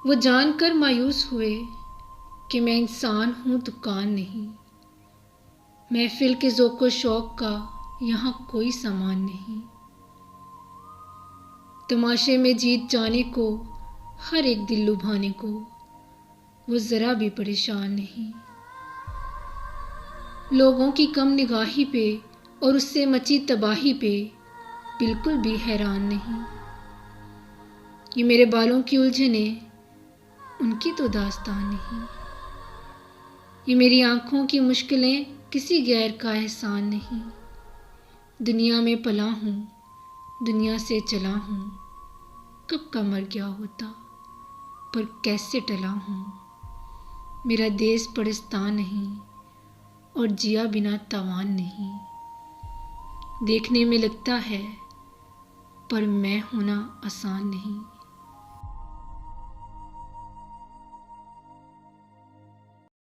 वो जानकर मायूस हुए कि मैं इंसान हूँ दुकान नहीं। महफिल के ज़ौक़ शौक़ का यहाँ कोई सामान नहीं। तमाशे में जीत जाने को, हर एक दिल लुभाने को, वो ज़रा भी परेशान नहीं। लोगों की कम निगाही पे और उससे मची तबाही पे बिल्कुल भी हैरान नहीं। ये मेरे बालों की उलझने, उनकी तो दास्तान नहीं। ये मेरी आँखों की मुश्किलें किसी गैर का एहसान नहीं। दुनिया में पला हूँ, दुनिया से चला हूँ, कब का मर गया होता पर कैसे टला हूँ। मेरा देश परस्तान नहीं और जिया बिना तावान नहीं। देखने में लगता है पर मैं होना आसान नहीं।